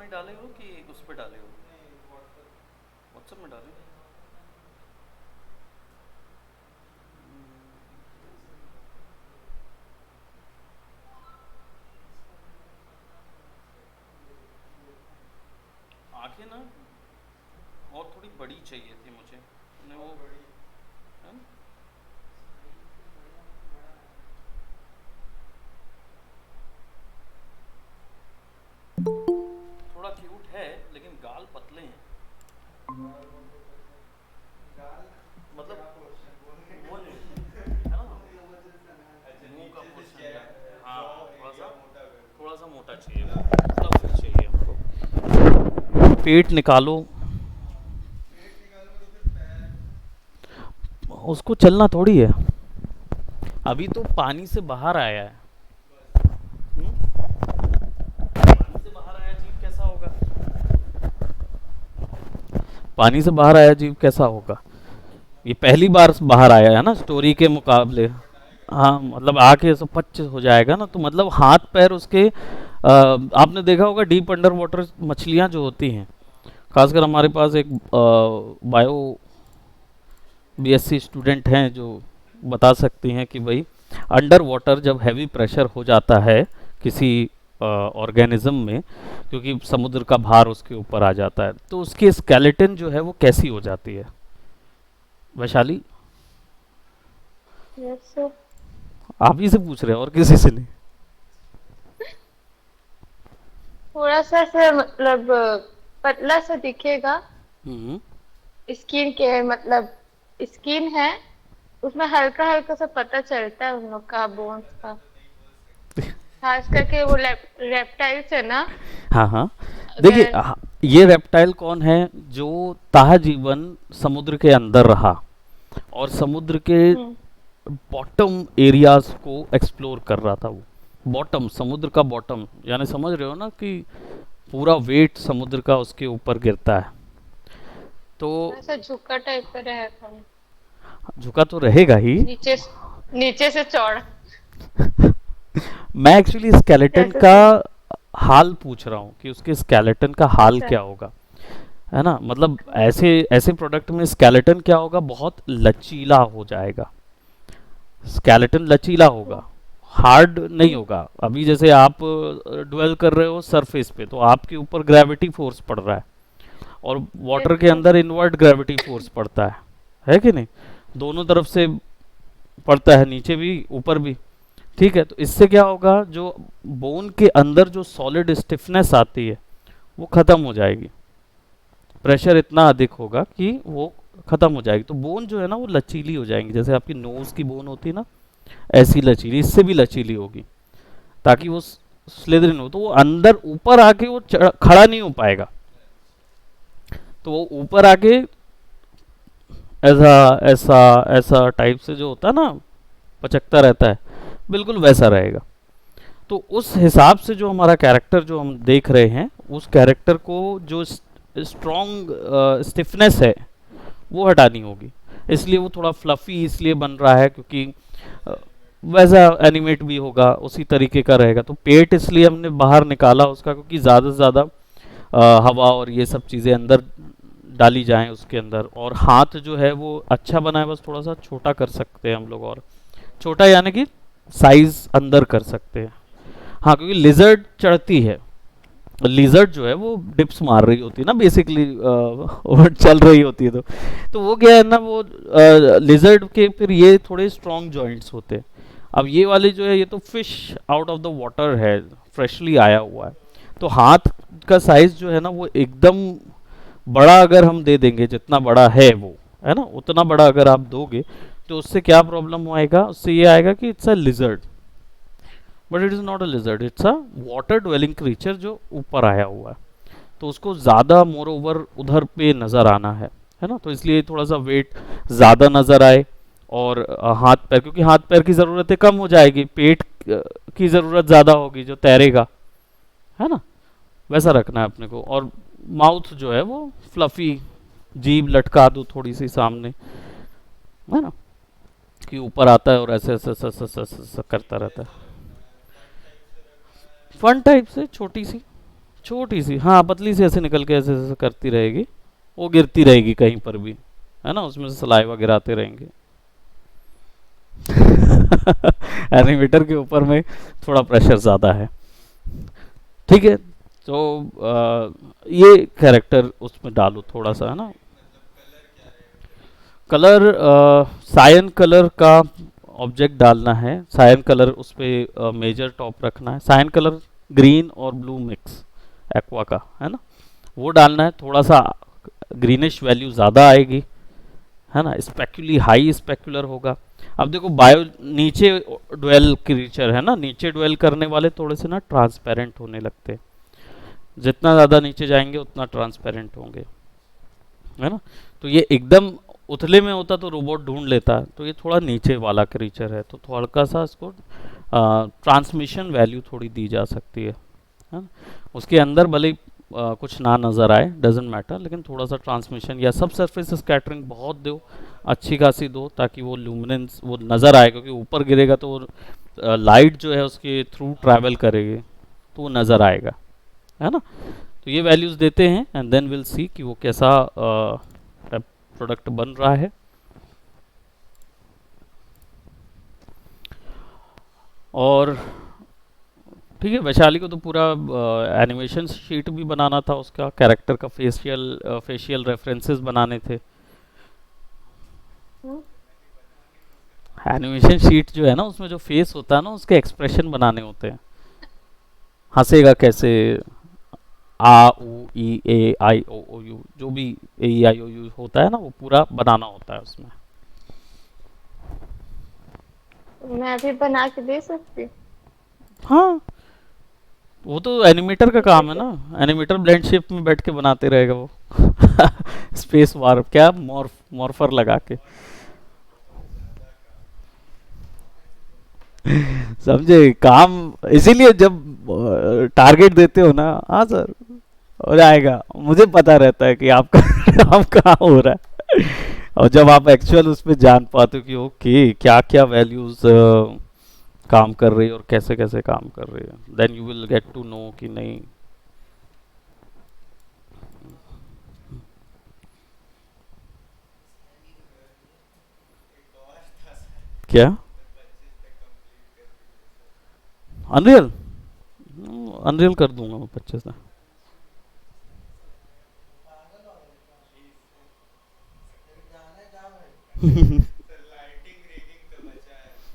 में डाले हो कि उस पे डाले हो? व्हाट्सएप में डाले? आंखें ना और थोड़ी बड़ी चाहिए थी मुझे, मैंने वो है ना? थोड़ा क्यूट है लेकिन गाल पतले हैं। मतलब वो नहीं है ना, मुंह का पोर्शन। हाँ, थोड़ा सा मोटा चाहिए, फ्लफी चाहिए हमको। पेट निकालो, उसको चलना थोड़ी है, अभी तो पानी से बाहर आया है। पानी से बाहर आया जीव कैसा होगा? पानी से बाहर आया जीव कैसा होगा? ये पहली बार बाहर आया है ना स्टोरी के मुकाबले। हाँ, मतलब आके ऐसा पच्चीस हो जाएगा ना, तो मतलब हाथ पैर उसके आपने देखा होगा डीप अंडर वाटर मछलियाँ जो होती हैं, खासकर हमारे पास एक बायो बीएससी स्टूडेंट हैं जो बता सकती हैं कि भाई अंडर वाटर जब हैवी प्रेशर हो जाता है किसी ऑर्गेनिज्म में, क्योंकि समुद्र का भार उसके ऊपर आ जाता है, तो उसकी स्केलेटन जो है वो कैसी हो जाती है वैशाली? वैसे आप ही से पूछ रहे हैं और किसी से नहीं? थोड़ा सा ऐसे मतलब पतला सा दिखेगा। हम्म। स्किन के मतलब स्किन है, उसमें हल्का हल्का सा पता चलता है उन लोग का बोन्स का। खास करके वो रेप्टाइल्स है ना। हाँ हाँ, देखिए अगर ये रेप्टाइल कौन है जो ताहा जीवन समुद्र के अंदर रहा और समुद्र के हम्म, बॉटम एरियाज को एक्सप्लोर कर रहा था वो। बॉटम, समुद्र का बॉटम, यानी समझ रहे हो ना कि पूरा वेट समुद्र का उसके ऊपर गिरता है। तो ऐसा झुका टाइप का रहेगा। झुका तो रहेगा ही। नीचे नीचे से चौड़ा। मैं एक्चुअली स्केलेटन कैसे का से? हाल पूछ रहा हूँ कि उसके स्केलेटन का हाल अच्छा। क्या होगा, है ना? मतलब ऐसे ऐसे प्रोडक्ट में स्केलेटन क्या होगा, बहुत लचीला हो जाएगा। स्केलेटन लचीला होगा, हम्म, हार्ड नहीं हम्म, होगा। अभी जैसे आप ड्वेल कर रहे हो सरफेस पे, तो आपके ऊपर ग्रेविटी फोर्स पड़ रहा है और वाटर के बिल्कुल। अंदर इनवर्ट ग्रेविटी फोर्स पड़ता है कि नहीं? दोनों तरफ से पड़ता है, नीचे भी ऊपर भी। ठीक है, तो इससे क्या होगा, जो बोन के अंदर जो सॉलिड स्टिफनेस आती है वो खत्म हो जाएगी। प्रेशर इतना अधिक होगा कि वो खत्म हो जाएगी, तो बोन जो है ना वो लचीली हो जाएंगी, जैसे आपकी नोज की बोन होती है ना, ऐसी लचीली, इससे भी लचीली होगी, ताकि वो स्लिदरिन हो, तो वो अंदर ऊपर आके वो खड़ा नहीं हो पाएगा। तो वो ऊपर आके ऐसा ऐसा ऐसा टाइप से जो होता है ना, पचकता रहता है, बिल्कुल वैसा रहेगा। तो उस हिसाब से जो हमारा कैरेक्टर जो हम देख रहे हैं, उस कैरेक्टर को जो स्ट्रॉन्ग स्टिफनेस है वो हटानी होगी। इसलिए वो थोड़ा फ्लफी इसलिए बन रहा है क्योंकि अ, वैसा एनिमेट भी होगा, उसी तरीके का रहेगा। तो पेट इसलिए हमने बाहर निकाला उसका क्योंकि ज़्यादा से ज़्यादा हवा और ये सब चीज़ें अंदर डाली जाएं उसके अंदर। और हाथ जो है वो अच्छा बना है, बस थोड़ा सा छोटा कर सकते हैं हम लोग, और छोटा यानी कि साइज अंदर कर सकते हैं। हाँ, क्योंकि लिजर्ड चढ़ती है, लिजर्ड जो है वो डिप्स मार रही होती है ना बेसिकली, और चल रही होती है, तो वो क्या है ना, वो लिजर्ड के फिर ये थोड़े स्ट्रॉन्ग जॉइंट्स होते हैं। अब ये वाले जो है ये तो fish out of the water है, फ्रेशली आया हुआ है। तो हाथ का साइज जो है ना वो एकदम बड़ा अगर हम दे देंगे, जितना बड़ा है वो, है ना, उतना बड़ा अगर आप दोगे, तो उससे क्या प्रॉब्लम आएगा, उससे ये आएगा कि it's a lizard, but it is not a lizard, it's a water dwelling creature जो ऊपर आया हुआ है। तो उसको ज़्यादा मोर ओवर उधर पे नज़र आना है ना, तो इसलिए थोड़ा सा वेट ज़्यादा नज़र आए। और हाथ पैर, क्योंकि हाथ पैर की ज़रूरतें कम हो जाएगी, पेट की ज़रूरत ज़्यादा होगी जो तैरेगा, है ना? वैसा रखना है अपने को। और माउथ जो है वो फ्लफी, जीभ लटका दो थोड़ी सी सामने, है ना, कि ऊपर आता है और ऐसे ऐसे ऐसे ऐसे ऐसे ऐसे करता रहता है। फन टाइप से छोटी सी, छोटी सी, हाँ पतली सी ऐसे निकल के ऐसे ऐसे करती रहेगी, वो गिरती रहेगी कहीं पर भी, है ना, उसमें से सलाइवा गिराते रहेंगे। एनिमेटर के ऊपर में थोड़ा प्रेशर ज़्यादा है। ठीक है, तो ये कैरेक्टर उसमें डालो थोड़ा सा, है ना। कलर सायन कलर का ऑब्जेक्ट डालना है, सायन कलर उस पर मेजर टॉप रखना है, सायन कलर ग्रीन और ब्लू मिक्स एक्वा का, है ना, वो डालना है। थोड़ा सा ग्रीनिश वैल्यू ज़्यादा आएगी, है ना, स्पेक्युली हाई स्पेक्युलर होगा। अब देखो बायो नीचे ड्वेल क्रीचर है ना, नीचे ड्वेल करने वाले थोड़े से ना ट्रांसपेरेंट होने लगते हैं, जितना ज़्यादा नीचे जाएंगे उतना ट्रांसपेरेंट होंगे, है ना। तो ये एकदम उथले में होता तो रोबोट ढूंढ लेता, तो ये थोड़ा नीचे वाला क्रीचर है, तो थोड़ा सा इसको ट्रांसमिशन वैल्यू थोड़ी दी जा सकती है ना। उसके अंदर भले ही, कुछ ना नज़र आए डजेंट मैटर, लेकिन थोड़ा सा ट्रांसमिशन या सब सरफेस स्कैटरिंग बहुत दो, अच्छी खासी दो, ताकि वो लुमिनेंस वो नज़र आए, क्योंकि ऊपर गिरेगा तो लाइट जो है उसके थ्रू ट्रैवल करेगी, तो वो नज़र आएगा, है ना। तो ये वैल्यूज़ देते हैं एंड देन विल सी कि वो कैसा प्रोडक्ट बन रहा है। और ठीक है, वैशाली को तो पूरा एनिमेशन शीट भी बनाना था, उसका कैरेक्टर का फेशियल रेफरेंसेस बनाने थे। हम्म, एनिमेशन शीट जो है ना, उसमें जो फेस होता है ना, उसके एक्सप्रेशन बनाने होते हैं, हंसेगा कैसे, आ उ ई ए आई ओ ओ यू, जो भी ए ई आई ओ यू होता है ना, वो पूरा बनाना होता है उसमें। मैं भी बना के दे सकती हूँ। हाँ, वो तो एनिमेटर का ठीक है काम है क्या? ना, एनिमेटर ब्लेंड शेप में बैठ के बनाते रहेगा वो। स्पेस वार्प क्या, मॉर्फर लगा के, समझे काम। इसीलिए जब टारगेट देते हो ना, हाँ सर हो जाएगा, मुझे पता रहता है कि आपका काम कहाँ हो रहा है। और जब आप एक्चुअल उसमें जान पाते हो कि ओके क्या क्या वैल्यूज काम कर रही है और कैसे कैसे काम कर रही है, then you will get to know कि नहीं। क्या अनरियल, अनरियल कर दूंगा मैं 25 में।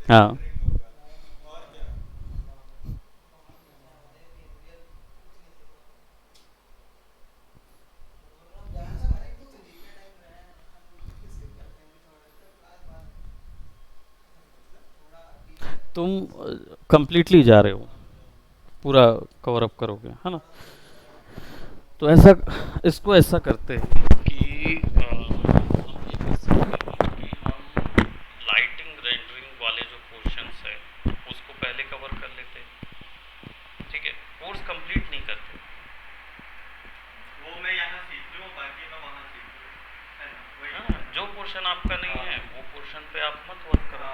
हाँ, तुम कंप्लीटली जा रहे हो, पूरा कवर अप करोगे, है ना। तो ऐसा, इसको ऐसा करते हैं कि हम ये कर सकते हैं कि हम लाइटिंग रेंडरिंग वाले जो पोर्शंस है उसको पहले कवर कर लेते हैं। ठीक है, कोर्स कंप्लीट नहीं करते, वो मैं यहाँ सीख लूँ बाकी मैं वहाँ सीख लूँ, है ना, वही है ना। जो पोर्शन आपका नहीं है वो पोर्शन पे आप मत वर्क करो,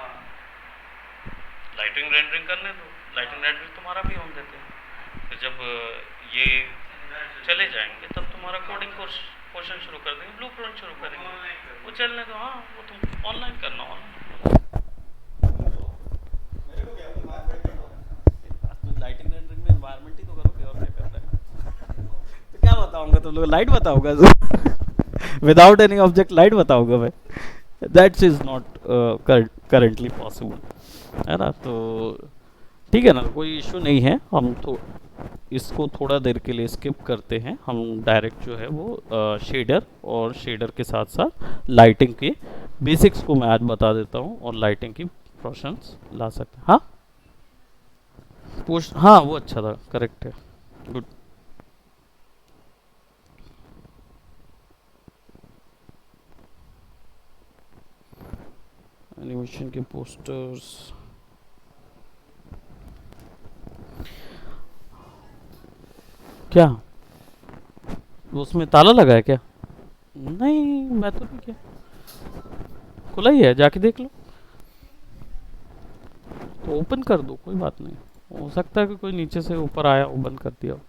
लाइटिंग रेंडरिंग करने दो, लाइटिंग रेंडरिंग तुम्हारा भी होने देते हैं। फिर जब ये चले जाएंगे तब तुम्हारा कोडिंग कोर्स पोर्शन शुरू कर देंगे, ब्लूप्रिंट शुरू करेंगे, वो चलने दो। हाँ, वो तुम ऑनलाइन करना, ऑनलाइन लाइटिंग रेंडरिंग में एनवायरनमेंट ही तो करोगे, और क्या करना है। तो क्या बताऊंगा तुम लोग, लाइट बताऊंगा विदाउट एनी ऑब्जेक्ट लाइट बताऊंगा मैं, that is not currently possible, है ना। तो ठीक है ना, कोई इशू नहीं है, हम तो इसको थोड़ा देर के लिए स्किप करते हैं, हम डायरेक्ट जो है वो शेडर और शेडर के साथ साथ लाइटिंग के बेसिक्स को मैं आज बता देता हूँ, और लाइटिंग की प्रोशंस ला सकते हैं। हाँ हाँ वो अच्छा था, करेक्ट है, गुड। एनिमेशन के पोस्टर्स, क्या उसमें ताला लगा है क्या? नहीं, मैं तो नहीं किया, खुला ही है, जाके देख लो। तो ओपन कर दो, कोई बात नहीं, हो सकता है कि कोई नीचे से ऊपर आया वो बंद कर दिया हो।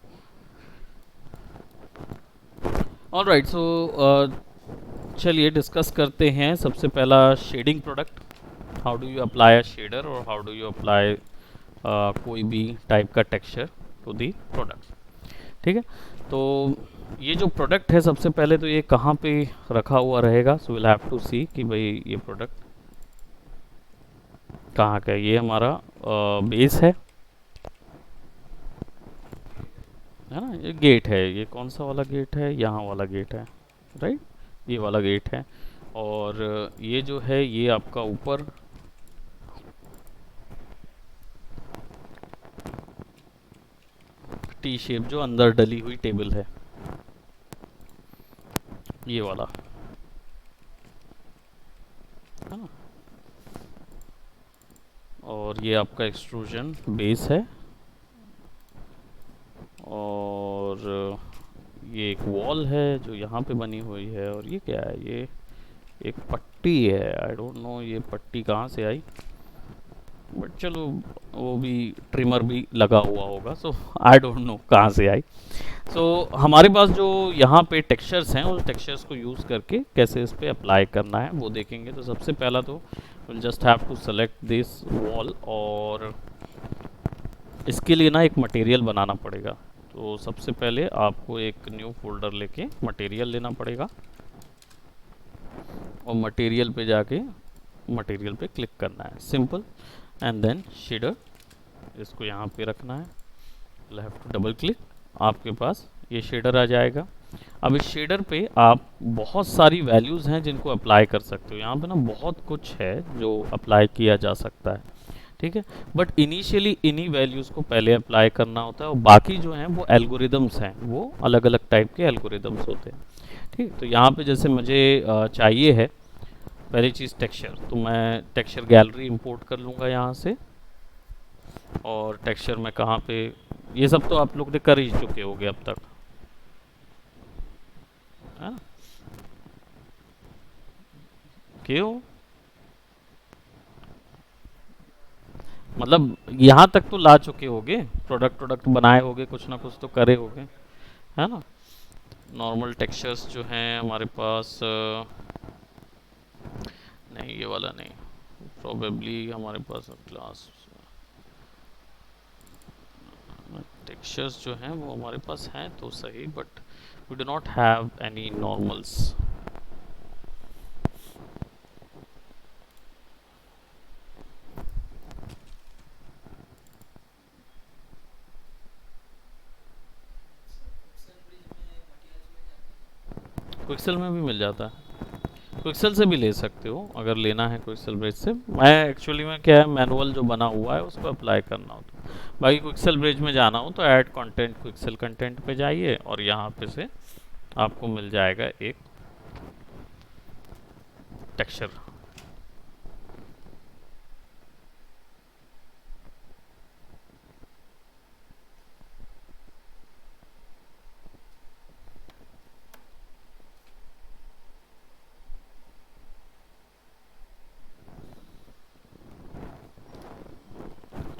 ऑलराइट, सो चलिए डिस्कस करते हैं सबसे पहला shading product. How do you apply a shader और हाउ डू यू अप्लाई कोई भी टाइप का टेक्सचर टू दी प्रोडक्ट। ठीक है, तो ये जो प्रोडक्ट है सबसे पहले तो ये कहाँ पे रखा हुआ रहेगा, सो विल हैव टू सी कि भाई ये प्रोडक्ट कहाँ का है। ये हमारा बेस है ना, ये गेट है। ये कौन सा वाला गेट है, यहाँ वाला गेट है, राइट, ये वाला गेट है। और ये जो है ये आपका ऊपर टी शेप जो अंदर डली हुई टेबल है, ये वाला है ना। और ये आपका एक्सट्रूजन बेस है। और ये एक वॉल है जो यहाँ पे बनी हुई है। और ये क्या है, ये एक पट्टी है। आई डोंट नो ये पट्टी कहाँ से आई, बट चलो वो भी ट्रिमर भी लगा हुआ होगा, सो आई डोंट नो कहाँ से आई। सो हमारे पास जो यहाँ पे टेक्सचर्स हैं उस टेक्सचर्स को यूज़ करके कैसे इस पे अप्लाई करना है वो देखेंगे। तो सबसे पहला तो will just have to select this wall, और इसके लिए ना एक मटेरियल बनाना पड़ेगा। तो सबसे पहले आपको एक न्यू फोल्डर लेके मटेरियल लेना पड़ेगा, और मटेरियल पे जाके मटेरियल पे क्लिक करना है, सिंपल। एंड देन शेडर, इसको यहाँ पे रखना है, you have to double click, आपके पास ये शेडर आ जाएगा। अब इस शेडर पे आप बहुत सारी वैल्यूज़ हैं जिनको अप्लाई कर सकते हो। यहाँ पे ना बहुत कुछ है जो अप्लाई किया जा सकता है, ठीक है। बट इनिशियली इन्हीं वैल्यूज़ को पहले अप्लाई करना होता है, और बाकी जो हैं वो एल्गोरिदम्स हैं, वो अलग अलग टाइप के एल्गोरिदम्स होते हैं, ठीक। तो यहाँ पे जैसे मुझे चाहिए है पहली चीज़ टेक्सचर, तो मैं टेक्सचर गैलरी इंपोर्ट कर लूँगा यहाँ से। और टेक्सचर में कहाँ पे, ये सब तो आप लोग ने कर ही चुके होगे अब तक, है ना, क्यों, मतलब यहाँ तक तो ला चुके होगे, प्रोडक्ट प्रोडक्ट बनाए होगे, कुछ ना कुछ तो करे होगे, है ना। नॉर्मल टेक्सचर्स जो हैं हमारे पास नहीं, ये वाला नहीं, प्रोबेबली हमारे पास क्लास टेक्सचर्स जो हैं वो हमारे पास हैं तो सही, but we do not have any normals. Quixel में भी मिल जाता है, क्विक्सेल से भी ले सकते हो अगर लेना है क्विक्सेल ब्रिज से। मैं एक्चुअली में क्या है, मैनुअल जो बना हुआ है उसको अप्लाई करना होता है। बाकी क्विक्सेल ब्रिज में जाना हो तो ऐड कंटेंट, क्विक्सेल कंटेंट पे जाइए, और यहाँ पे से आपको मिल जाएगा एक टेक्सचर।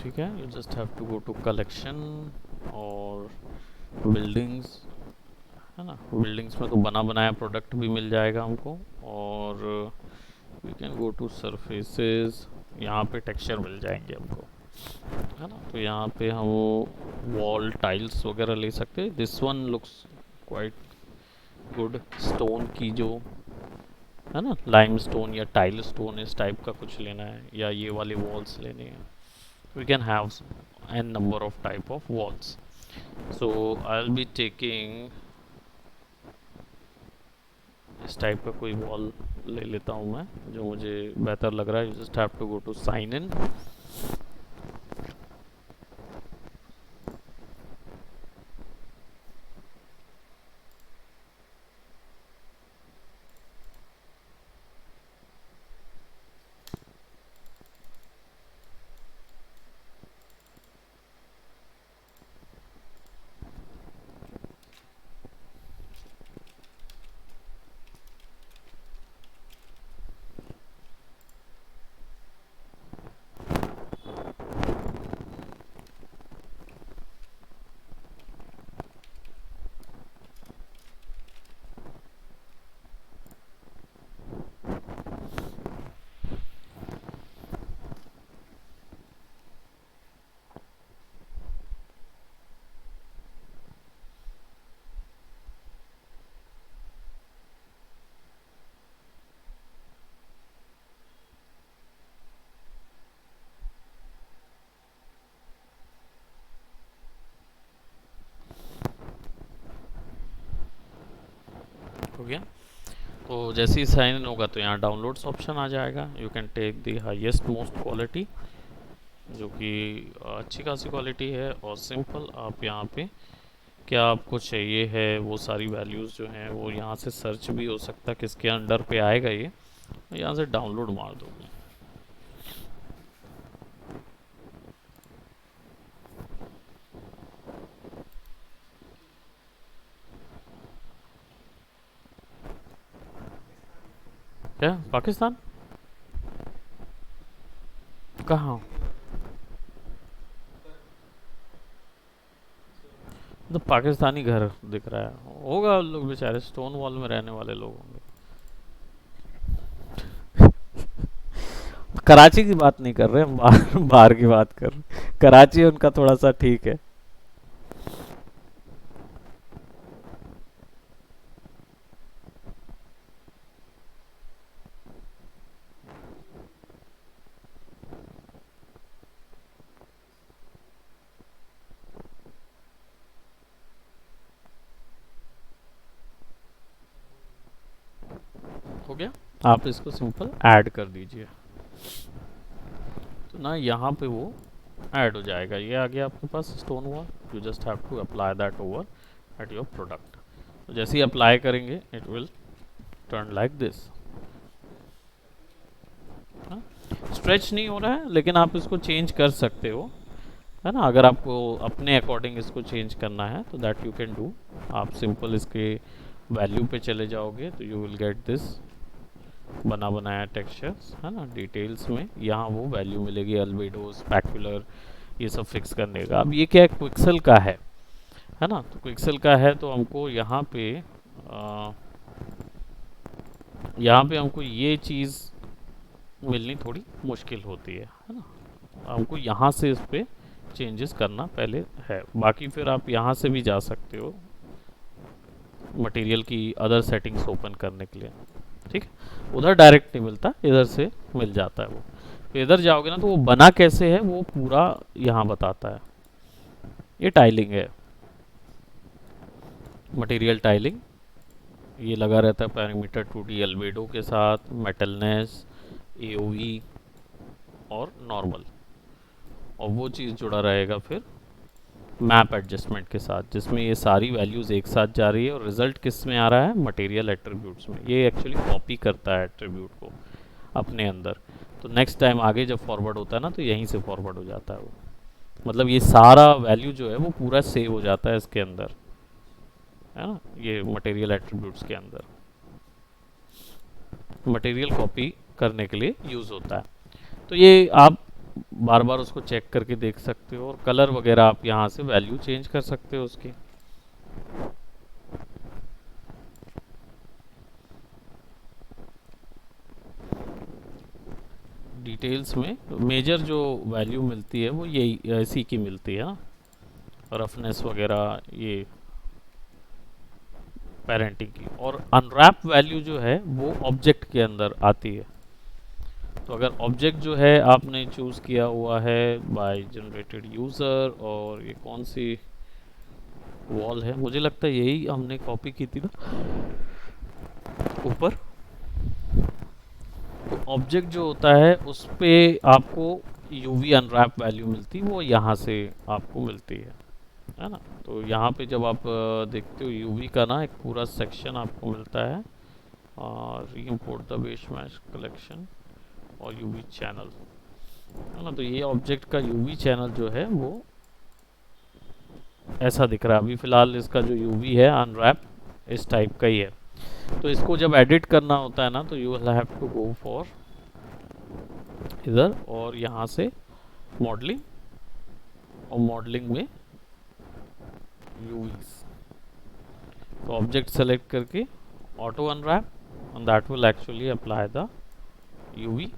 ठीक है, you just have to go to collection और बिल्डिंग्स, है ना। बिल्डिंग्स में तो बना बनाया प्रोडक्ट भी मिल जाएगा हमको। और we can go to surfaces, यहाँ पे टेक्सचर मिल जाएंगे हमको, है ना। तो यहाँ पे हम वॉल टाइल्स वगैरह ले सकते हैं। This one looks quite good, stone की जो है ना, लाइम स्टोन या टाइल स्टोन, इस टाइप का कुछ लेना है, या ये वाले वॉल्स लेने हैं। We can have n number of type of walls, so I'll be taking इस टाइप का कोई वॉल ले लेता हूँ मैं, जो मुझे बेहतर लग रहा है। You just have to go to sign in, गया। तो जैसे ही साइन इन होगा तो यहाँ डाउनलोड्स ऑप्शन आ जाएगा। You can take the highest most quality, जो कि अच्छी खासी क्वालिटी है। और सिंपल आप यहाँ पे क्या आपको चाहिए है वो सारी वैल्यूज़ जो हैं वो यहाँ से सर्च भी हो सकता है किसके अंडर पे आएगा ये, यहाँ से डाउनलोड मार दोगे। क्या पाकिस्तान कहाँ? तो पाकिस्तानी घर दिख रहा है, होगा लोग बेचारे स्टोन वॉल में रहने वाले लोग होंगे। कराची की बात नहीं कर रहे हम, बाहर बाहर की बात कर रहे हैं। कराची उनका थोड़ा सा ठीक है। हो गया, आप इसको सिंपल ऐड कर दीजिए तो ना यहाँ पे वो ऐड हो जाएगा। ये आ गया आपके पास stone wall. You just have to apply that over at your product. तो जैसे ही अप्लाई करेंगे it will turn like this. Stretch नहीं हो रहा है लेकिन आप इसको चेंज कर सकते हो, है ना। अगर आपको अपने अकॉर्डिंग इसको चेंज करना है तो दैट यू कैन डू। आप सिंपल इसके वैल्यू पे चले जाओगे तो यू विल गेट दिस बना बनाया टेक्सचर्स, है ना। डिटेल्स में यहाँ वो वैल्यू मिलेगी, अल्बेडो, स्पेक्युलर, ये सब फिक्स करने का। अब ये क्या है, क्विक्सेल का है ना। तो क्विक्सेल का है तो हमको यहाँ पे हमको ये चीज़ मिलनी थोड़ी मुश्किल होती है ना। हमको यहाँ से इस पे चेंजेस करना पहले है। बाकी फिर आप यहाँ से भी जा सकते हो मटेरियल की अदर सेटिंग्स ओपन करने के लिए, ठीक है। उधर डायरेक्ट नहीं मिलता, इधर से मिल जाता है वो। तो इधर जाओगे ना तो वो बना कैसे है वो पूरा यहाँ बताता है। ये टाइलिंग है, मटेरियल टाइलिंग, ये लगा रहता है पैरामीटर 2D अल्बेडो के साथ, मेटलनेस, AOE और नॉर्मल। और वो चीज़ जुड़ा रहेगा फिर मैप एडजस्टमेंट के साथ, जिसमें ये सारी वैल्यूज़ एक साथ जा रही है और रिजल्ट किस में आ रहा है, मटेरियल एट्रीब्यूट्स में। ये एक्चुअली कॉपी करता है एट्रीब्यूट को अपने अंदर। तो नेक्स्ट टाइम आगे जब फॉरवर्ड होता है ना तो यहीं से फॉरवर्ड हो जाता है वो। मतलब ये सारा वैल्यू जो है वो पूरा सेव हो जाता है इसके अंदर, है ना। ये मटेरियल एट्रीब्यूट्स के अंदर मटेरियल कॉपी करने के लिए यूज़ होता है। तो ये आप बार बार उसको चेक करके देख सकते हो। और कलर वगैरह आप यहाँ से वैल्यू चेंज कर सकते हो उसकी। डिटेल्स में मेजर जो वैल्यू मिलती है वो यही इसी की मिलती है, रफनेस वगैरह, ये पेरेंटिंग की। और अनरैप वैल्यू जो है वो ऑब्जेक्ट के अंदर आती है। तो अगर ऑब्जेक्ट जो है आपने चूज़ किया हुआ है बाय जनरेटेड यूज़र, और ये कौन सी वॉल है, मुझे लगता है यही हमने कॉपी की थी ना ऊपर। तो ऑब्जेक्ट जो होता है उस पे आपको यूवी अनरैप वैल्यू मिलती, वो यहाँ से आपको मिलती है ना। तो यहाँ पे जब आप देखते हो यूवी का ना एक पूरा सेक्शन आपको मिलता है, और री-इम्पोर्ट द बेस मैश कलेक्शन और यूवी चैनल, है ना। तो ये ऑब्जेक्ट का यूवी चैनल जो है वो ऐसा दिख रहा है। अभी फ़िलहाल इसका जो यूवी है अनरैप इस टाइप का ही है। तो इसको जब एडिट करना होता है ना तो you will have to go for इधर और यहाँ से मॉडलिंग, और मॉडलिंग में यूवीज। तो ऑब्जेक्ट सेलेक्ट करके auto unwrap, and that will actually apply the UV.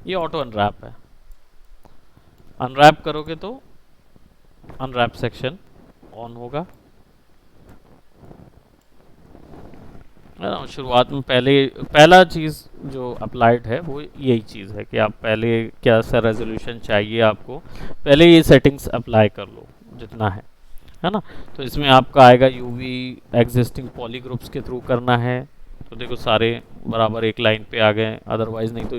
ये ऑटो अनरैप है। अनरैप करोगे तो अनरैप सेक्शन ऑन होगा, है ना। शुरुआत में पहला चीज़ जो अप्लाइड है वो यही चीज़ है कि आप पहले क्या सा रेजोल्यूशन चाहिए आपको, पहले ये सेटिंग्स अप्लाई कर लो जितना है। है ना। तो इसमें आपका आएगा यूवी एग्जिस्टिंग पॉलीग्रुप्स के थ्रू करना है, तो देखो सारे बराबर एक लाइन पे आ गए, अदरवाइज नहीं तो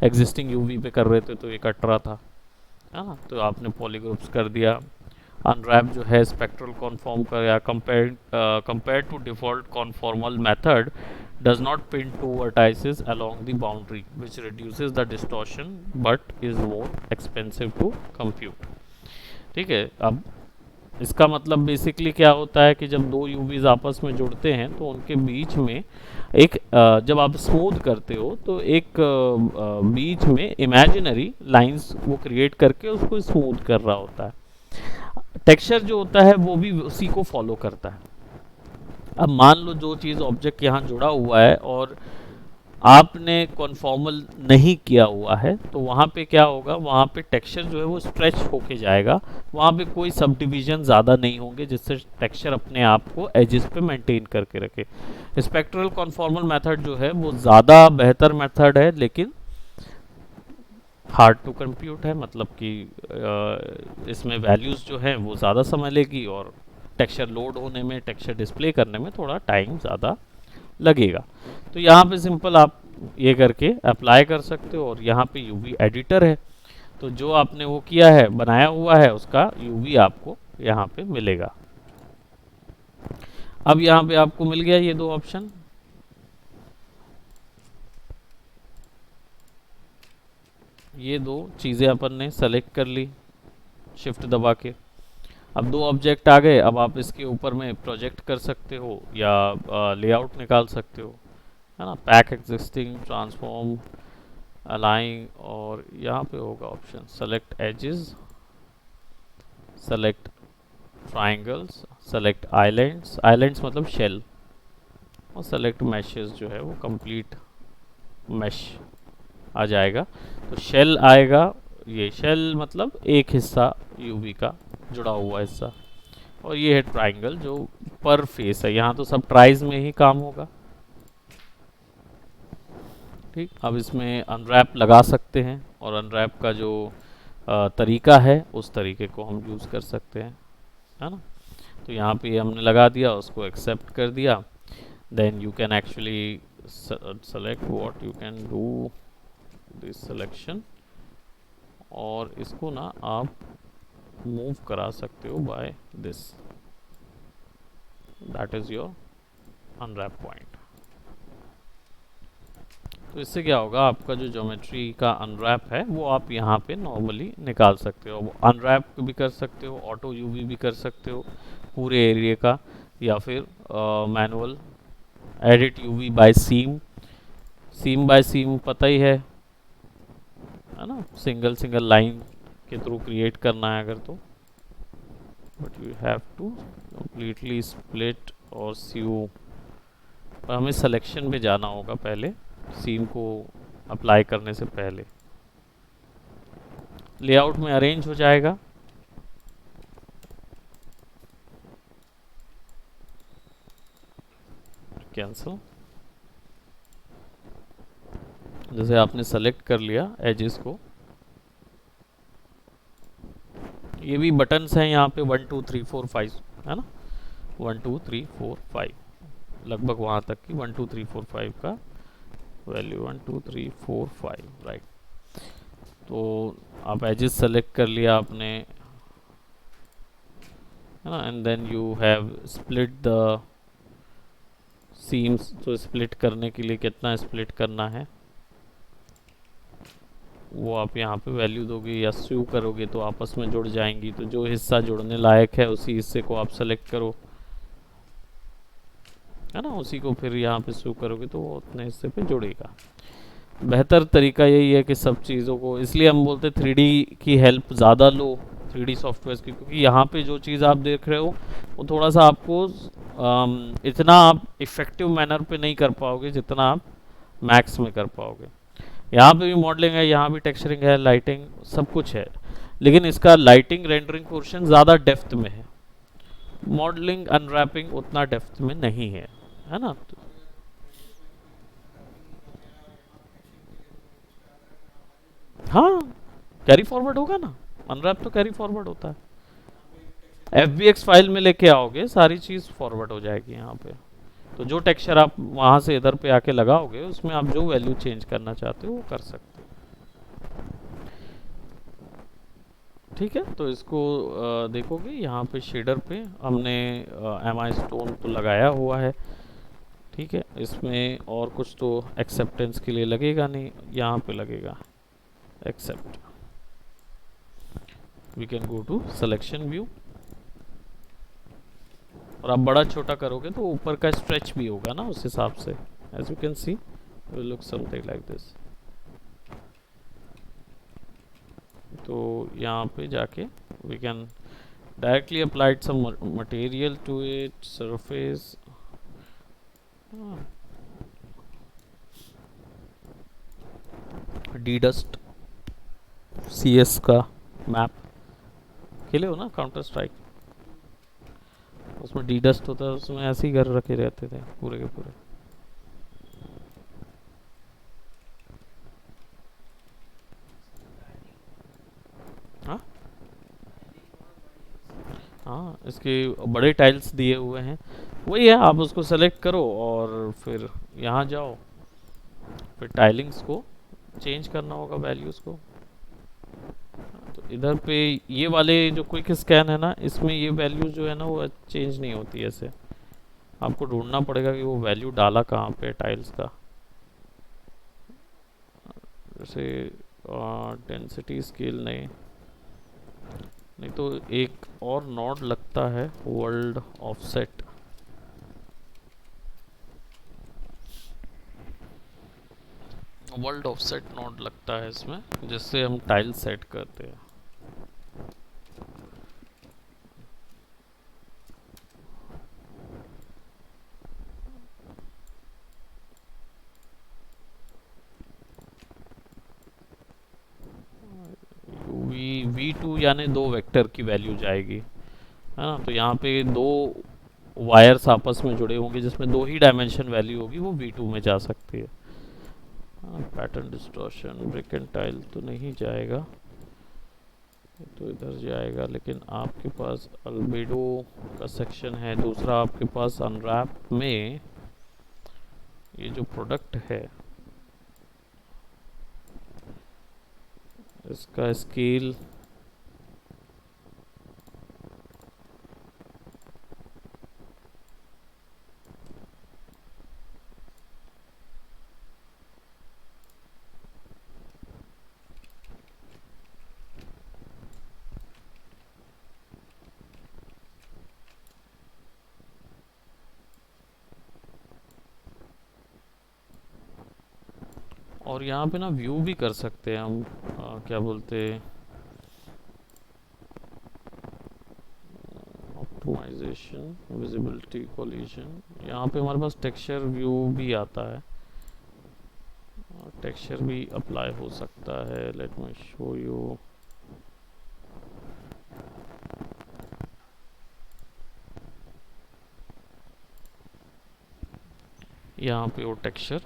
एग्जिस्टिंग यूवी पे कर रहे थे तो ये कट रहा था, है ना। तो आपने पॉलीग्रुप्स कर दिया। अनरैप जो है स्पेक्ट्रल कॉन्फॉर्म का या compare to default conformal method does not pin two vertices along the boundary which reduces the distortion but is more expensive to compute। ठीक है, अब इसका मतलब बेसिकली क्या होता है कि जब दो यूवीज आपस में जुड़ते हैं तो उनके बीच में एक जब आप स्मूथ करते हो तो एक बीच में इमेजिनरी लाइंस वो क्रिएट करके उसको स्मूथ कर रहा होता है। टेक्सचर जो होता है वो भी उसी को फॉलो करता है। अब मान लो जो चीज़ ऑब्जेक्ट यहाँ जुड़ा हुआ है और आपने कॉन्फॉर्मल नहीं किया हुआ है तो वहाँ पे क्या होगा, वहाँ पे टेक्सचर जो है वो स्ट्रेच होके जाएगा, वहाँ पे कोई सब डिवीजन ज़्यादा नहीं होंगे जिससे टेक्सचर अपने आप को एजेस पे मेंटेन करके रखे। स्पेक्ट्रल कॉन्फॉर्मल मेथड जो है वो ज़्यादा बेहतर मेथड है लेकिन हार्ड टू कंप्यूट है, मतलब कि इसमें वैल्यूज़ जो है वो ज़्यादा समय लेगी और टेक्सचर लोड होने में, टेक्सचर डिस्प्ले करने में थोड़ा टाइम ज़्यादा लगेगा। तो यहाँ पे सिंपल आप ये करके अप्लाई कर सकते हो और यहाँ पे यूवी एडिटर है, तो जो आपने वो किया है बनाया हुआ है उसका यूवी आपको यहाँ पे मिलेगा। अब यहाँ पे आपको मिल गया ये दो ऑप्शन, ये दो चीज़ें अपन ने सेलेक्ट कर ली शिफ्ट दबा के। अब दो ऑब्जेक्ट आ गए, अब आप इसके ऊपर में प्रोजेक्ट कर सकते हो या लेआउट निकाल सकते हो, है ना। पैक एग्जिस्टिंग, ट्रांसफॉर्म, अलाइन, और यहाँ पे होगा option select edges, select triangles, select islands, islands मतलब शेल, और सेलेक्ट मैशेस जो है वो कंप्लीट मैश आ जाएगा। तो शेल आएगा, ये शेल मतलब एक हिस्सा यूवी का जुड़ा हुआ हिस्सा, और ये है ट्राइंगल जो पर फेस है, यहाँ तो सब ट्राइज में ही काम होगा। ठीक, अब इसमें अनरैप लगा सकते हैं और अनरैप का जो तरीका है उस तरीके को हम यूज़ कर सकते हैं, है ना। तो यहाँ पे हमने लगा दिया, उसको एक्सेप्ट कर दिया, then you can actually select what you can do this selection, और इसको ना आप मूव करा सकते हो by this, that is your unwrap point. तो इससे क्या होगा, आपका जो ज्योमेट्री का अनरैप है वो आप यहाँ पे नॉर्मली निकाल सकते हो। अनरैप भी कर सकते हो, ऑटो यूवी भी कर सकते हो पूरे एरिया का, या फिर manual edit UV by seam. Seam by seam पता ही है ना, सिंगल सिंगल लाइन के थ्रू क्रिएट करना है अगर तो, but you have to completely split और सीव। पर हमें सिलेक्शन में जाना होगा पहले, सीम को अप्लाई करने से पहले। लेआउट में अरेंज हो जाएगा, कैंसिल। जैसे आपने सेलेक्ट कर लिया एजेस को, ये भी बटन्स हैं यहाँ पे 1 2 3 4 5, है ना, 1 2 3 4 5 लगभग वहाँ तक की 1 2 3 4 5 का वैल्यू 1 2 3 4 5 राइट। तो आप एजेस सेलेक्ट कर लिया आपने, है ना, and then you have split the seams. तो स्प्लिट करने के लिए कितना स्प्लिट करना है वो आप यहाँ पे वैल्यू दोगे या स्यू करोगे तो आपस में जुड़ जाएंगी। तो जो हिस्सा जुड़ने लायक है उसी हिस्से को आप सेलेक्ट करो, है ना, उसी को फिर यहाँ पे स्यू करोगे तो वो उतने हिस्से पे जुड़ेगा। बेहतर तरीका यही है कि सब चीज़ों को, इसलिए हम बोलते 3D की हेल्प ज़्यादा लो 3D सॉफ्टवेयर की, क्योंकि यहाँ पे जो चीज़ आप देख रहे हो वो थोड़ा सा आपको इतना आप इफ़ेक्टिव मैनर पे नहीं कर पाओगे जितना आप मैक्स में कर पाओगे। यहाँ पे भी मॉडलिंग है, यहाँ भी टेक्सचरिंग है, लाइटिंग सब कुछ है, लेकिन इसका लाइटिंग रेंडरिंग पोर्शन ज़्यादा डेप्थ में है, मॉडलिंग अनरैपिंग उतना डेप्थ में नहीं है ना। हाँ, कैरी फॉरवर्ड होगा ना, अनरैप तो कैरी फॉरवर्ड होता है। FBX फाइल में लेके आओगे सारी चीज़ फॉरवर्ड हो जाएगी यहाँ पे। तो जो टेक्सचर आप वहाँ से इधर पे आके लगाओगे उसमें आप जो वैल्यू चेंज करना चाहते हो वो कर सकते हो। ठीक है, तो इसको देखोगे यहाँ पे शेडर पे हमने MI स्टोन तो लगाया हुआ है। ठीक है, इसमें और कुछ तो एक्सेप्टेंस के लिए लगेगा नहीं, यहाँ पे लगेगा accept. We can go to selection view, और आप बड़ा छोटा करोगे तो ऊपर का स्ट्रेच भी होगा ना उस हिसाब से। As you can see will look something like this. तो यहाँ पे जाके we can directly applied some material to it, surface, dust CS का मैप खेले हो ना काउंटर स्ट्राइक, उसमें डस्ट होता है, उसमें ऐसे ही घर रखे रहते थे पूरे के पूरे। हाँ हाँ, इसके बड़े टाइल्स दिए हुए हैं, वही है, आप उसको सेलेक्ट करो और फिर यहाँ जाओ, फिर टाइलिंग्स को चेंज करना होगा वैल्यूज़ को। तो इधर पे ये वाले जो क्विक स्कैन है ना, इसमें ये वैल्यू जो है ना वो चेंज नहीं होती है ऐसे, आपको ढूंढना पड़ेगा कि वो वैल्यू डाला कहाँ पे टाइल्स का। जैसे डेंसिटी स्केल नहीं, नहीं तो एक और नोड लगता है world offset, world offset node लगता है इसमें, जिससे हम टाइल सेट करते हैं। V2 यानी 2 वेक्टर की वैल्यू जाएगी, है ना। तो यहाँ पे 2 वायर्स आपस में जुड़े होंगे जिसमें 2 ही डायमेंशन वैल्यू होगी, वो V2 में जा सकती है। Pattern distortion brick and tile तो नहीं जाएगा, तो इधर जाएगा, लेकिन आपके पास अल्बेडो का सेक्शन है दूसरा, आपके पास अनरैप में ये जो प्रोडक्ट है इसका स्केल और यहाँ पे ना व्यू भी कर सकते हैं हम, क्या बोलते हैं, ऑप्टिमाइजेशन विजिबिलिटी कोलिजन, यहाँ पे हमारे पास टेक्सचर व्यू भी आता है, टेक्सचर भी अप्लाई हो सकता है। लेट मी शो यू, यहाँ पे वो टेक्सचर,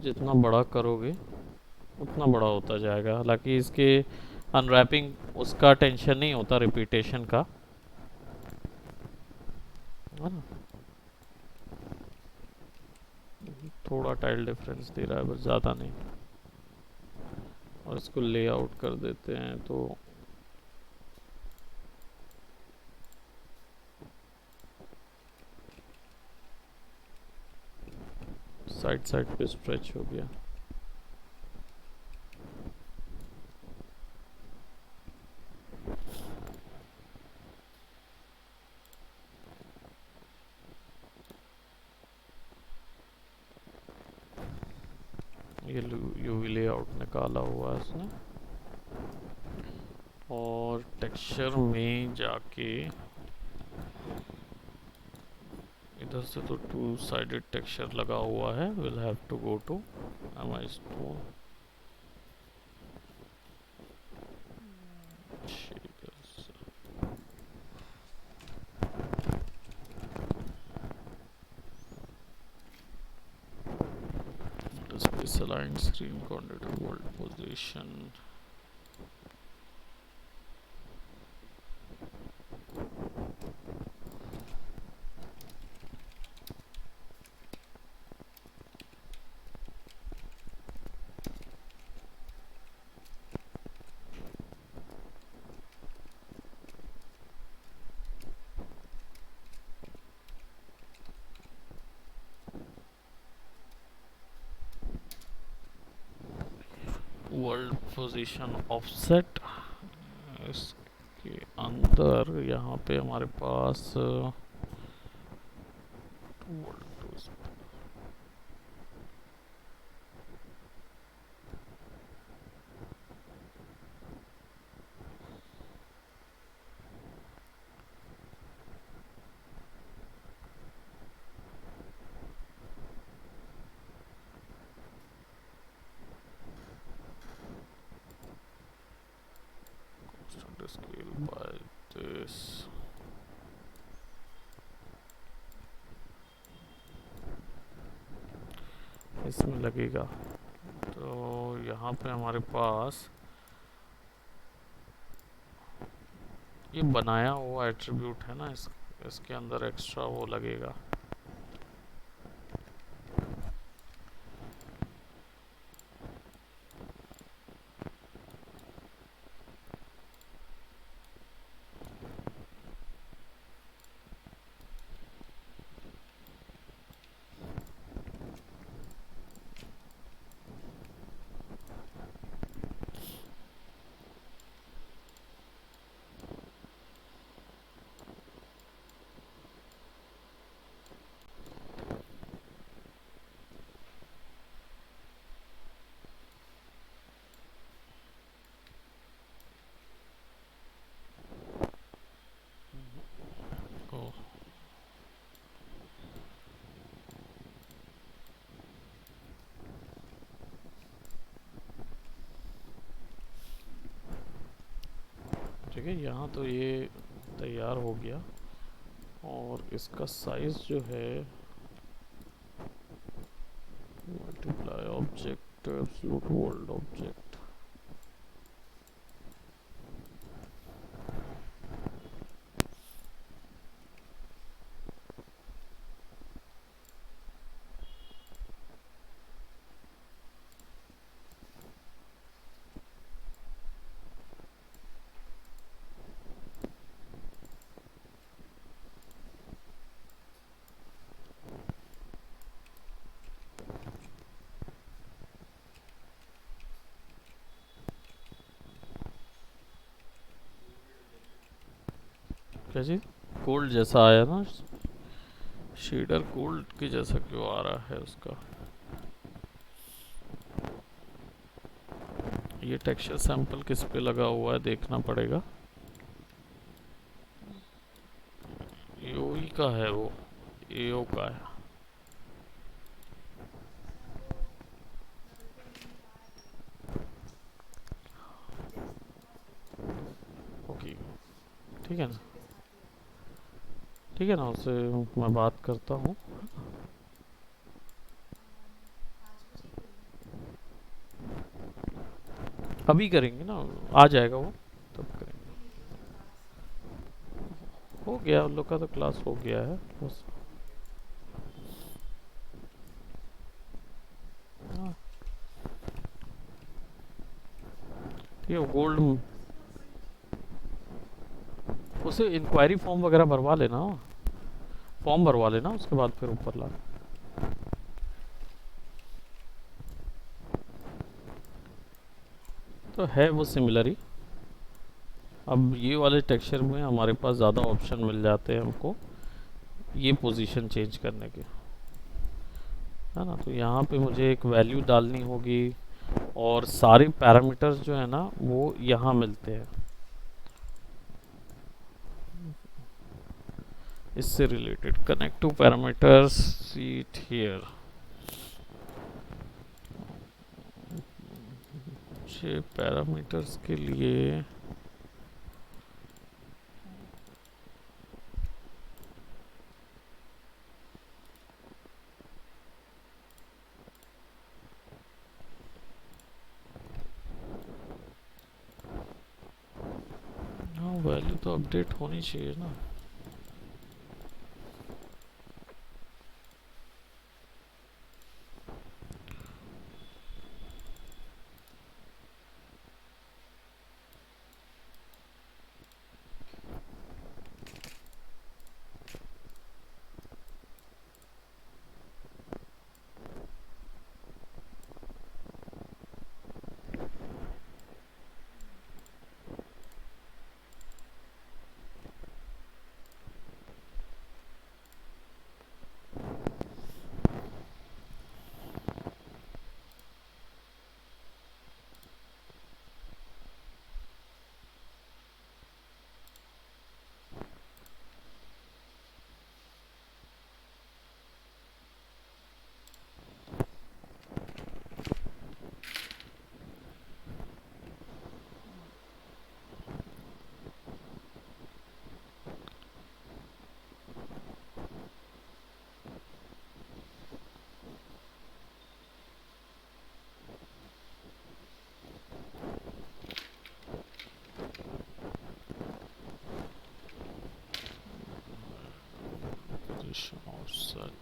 जितना बड़ा करोगे उतना बड़ा होता जाएगा। हालांकि इसके अनरैपिंग उसका टेंशन नहीं होता रिपीटेशन का, है ना। थोड़ा टाइल डिफरेंस दे रहा है बस, ज़्यादा नहीं। और इसको लेआउट कर देते हैं तो साइड साइड पे स्ट्रेच हो गया। ये यूवी लेआउट निकाला हुआ है इसने, और टेक्सचर में जाके इधर से तो टू साइडेड टेक्सचर लगा हुआ है, will have to go to MI stone. Space aligned screen content world position. World position offset, इसके अंदर यहाँ पे हमारे पास scale by this, इसमें लगेगा। तो यहाँ पे हमारे पास ये बनाया हुआ एट्रीब्यूट है ना, इसके अंदर एक्स्ट्रा वो लगेगा। ठीक है, यहाँ तो ये तैयार हो गया, और इसका साइज जो है multiply object absolute world object, क्या चीज़ कोल्ड जैसा आया ना, शेडर कोल्ड के जैसा क्यों आ रहा है उसका। ये टेक्सचर सैंपल किस पे लगा हुआ है देखना पड़ेगा। यूई का है वो, एओ का है। ओके, ठीक है ना, ठीक है ना, उससे मैं बात करता हूँ। अभी करेंगे ना, आ जाएगा वो, तब करेंगे। हो गया उन लोग का तो, क्लास हो गया है बस। हाँ, ठीक है, गोल्ड उसे इंक्वायरी फॉर्म वगैरह भरवा लेना, फॉर्म भरवा लेना, उसके बाद फिर ऊपर ला। तो है वो सिमिलर ही। अब ये वाले टेक्सचर में हमारे पास ज़्यादा ऑप्शन मिल जाते हैं हमको ये पोजीशन चेंज करने के, है ना। तो यहाँ पे मुझे एक वैल्यू डालनी होगी और सारे पैरामीटर्स जो है ना वो यहाँ मिलते हैं इससे related. Connect two parameters, seat here. मुझे पैरामीटर्स के लिए हाँ वैल्यू तो अपडेट होनी चाहिए ना। position offset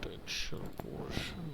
texture portion.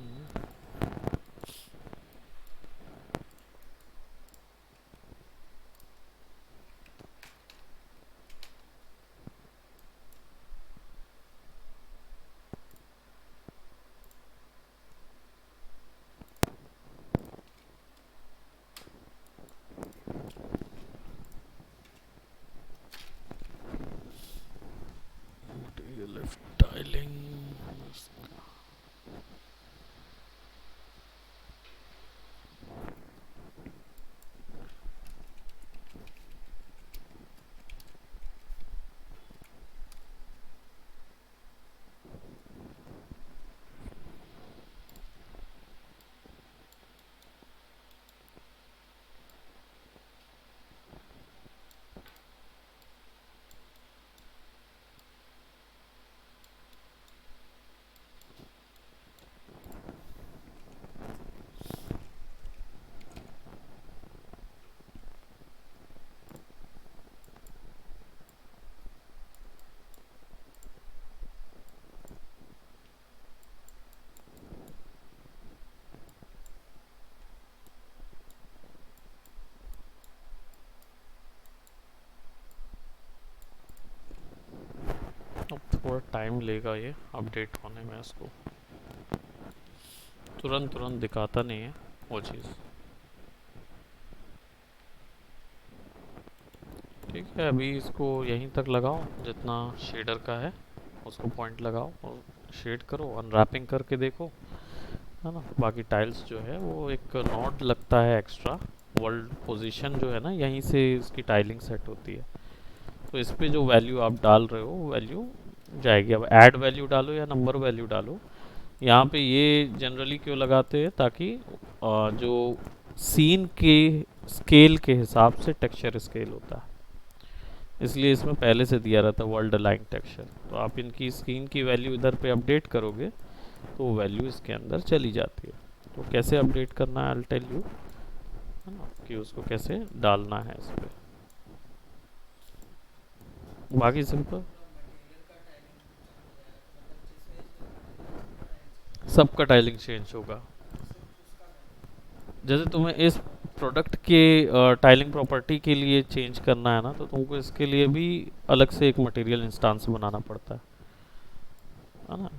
थोड़ा टाइम लेगा ये अपडेट होने में, इसको तुरंत तुरंत दिखाता नहीं है वो चीज़। ठीक है, अभी इसको यहीं तक लगाओ, जितना शेडर का है उसको पॉइंट लगाओ और शेड करो, अनरैपिंग करके देखो, है ना। बाकी टाइल्स जो है वो एक नॉट लगता है एक्स्ट्रा, वर्ल्ड पोजीशन जो है ना यहीं से इसकी टाइलिंग सेट होती है। तो इस पे जो वैल्यू आप डाल रहे हो वो वैल्यू जाएगी। अब ऐड वैल्यू डालो या नंबर वैल्यू डालो, यहाँ पे ये जनरली क्यों लगाते हैं, ताकि जो सीन के स्केल के हिसाब से टेक्सचर स्केल होता है, इसलिए इसमें पहले से दिया रहता है वर्ल्ड अलाइन टेक्सचर। तो आप इनकी स्क्रीन की वैल्यू इधर पे अपडेट करोगे तो वो वैल्यू इसके अंदर चली जाती है। तो कैसे अपडेट करना है, आई टेल यू, है ना, कि उसको कैसे डालना है इस पे। बाकी सिंपल, सबका टाइलिंग चेंज होगा। जैसे तुम्हें इस प्रोडक्ट के टाइलिंग प्रॉपर्टी के लिए चेंज करना है ना, तो तुमको इसके लिए भी अलग से एक मटेरियल इंस्टांस बनाना पड़ता है ना।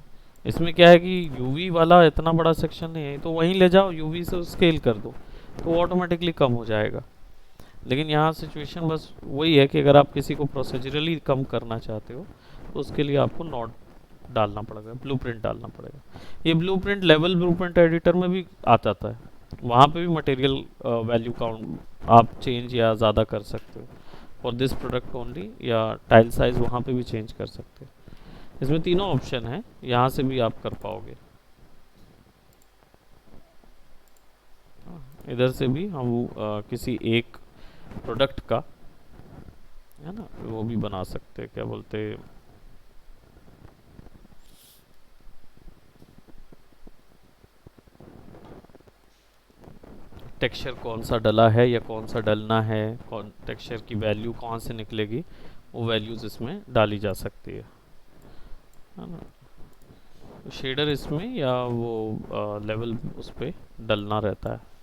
इसमें क्या है कि यूवी वाला इतना बड़ा सेक्शन नहीं है, तो वहीं ले जाओ यूवी से स्केल कर दो तो ऑटोमेटिकली कम हो जाएगा। लेकिन यहाँ सिचुएशन बस वही है कि अगर आप किसी को प्रोसीजरली कम करना चाहते हो तो उसके लिए आपको नॉट डालना पड़ेगा, ब्लूप्रिंट डालना पड़ेगा। ये ब्लूप्रिंट लेवल ब्लूप्रिंट एडिटर में भी आ जाता है, वहाँ पे भी मटेरियल वैल्यू काउंट आप चेंज या ज़्यादा कर सकते हो फॉर दिस प्रोडक्ट ओनली, या टाइल साइज वहाँ पे भी चेंज कर सकते हो। इसमें तीनों ऑप्शन है, यहाँ से भी आप कर पाओगे। इधर से भी हम किसी एक प्रोडक्ट का, है ना, वो भी बना सकते हैं, क्या बोलते हैं, टेक्सचर कौन सा डला है या कौन सा डलना है, कौन टेक्सचर की वैल्यू कहाँ से निकलेगी, वो वैल्यूज़ इसमें डाली जा सकती है ना। तो शेडर इसमें या वो लेवल उस पर डलना रहता है।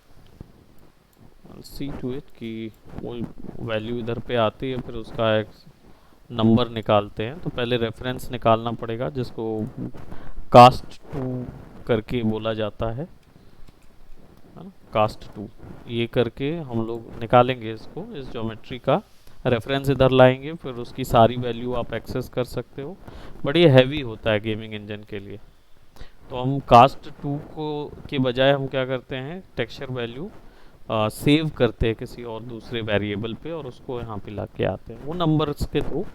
सी टू इट कि वो वैल्यू इधर पे आती है, फिर उसका एक नंबर निकालते हैं। तो पहले रेफरेंस निकालना पड़ेगा, जिसको कास्ट टू करके बोला जाता है ना, कास्ट टू। ये करके हम लोग निकालेंगे इसको, इस ज्योमेट्री का रेफरेंस इधर लाएंगे, फिर उसकी सारी वैल्यू आप एक्सेस कर सकते हो। बट ये हैवी होता है गेमिंग इंजन के लिए, तो हम कास्ट टू को के बजाय हम क्या करते हैं, टेक्सचर वैल्यू सेव करते हैं किसी और दूसरे वेरिएबल पे, और उसको यहाँ पे ला के आते हैं, वो नंबर्स के थ्रू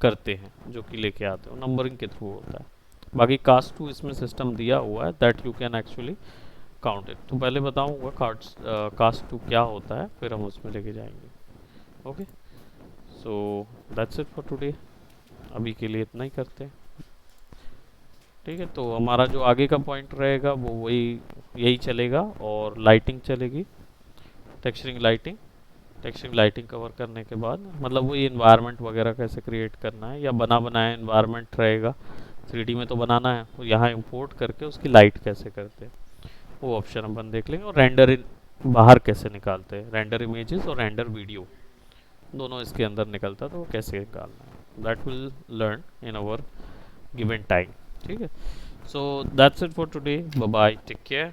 करते हैं, जो कि लेके आते हैं, नंबरिंग के थ्रू होता है। बाकी कास्ट टू इसमें सिस्टम दिया हुआ है that you can actually count it. तो पहले बताऊंगा कास्ट टू क्या होता है, फिर हम उसमें लेके जाएंगे। Okay, so that's it for today, अभी के लिए इतना ही करते हैं। ठीक है, तो हमारा जो आगे का पॉइंट रहेगा वो वही यही चलेगा, और लाइटिंग चलेगी, टेक्सचरिंग लाइटिंग कवर करने के बाद, मतलब वही इन्वायरमेंट वगैरह कैसे क्रिएट करना है, या बना बनाया इन्वायरमेंट रहेगा, 3D में तो बनाना है, तो यहाँ इंपोर्ट करके उसकी लाइट कैसे करते हैं वो ऑप्शन अपन देख लेंगे। और रेंडर बाहर कैसे निकालते हैं, रेंडर इमेजेस और रेंडर वीडियो दोनों इसके अंदर निकलता है, तो वो कैसे निकालना है, that will learn in our given time. ठीक है, so that's it for today, bye bye, take care.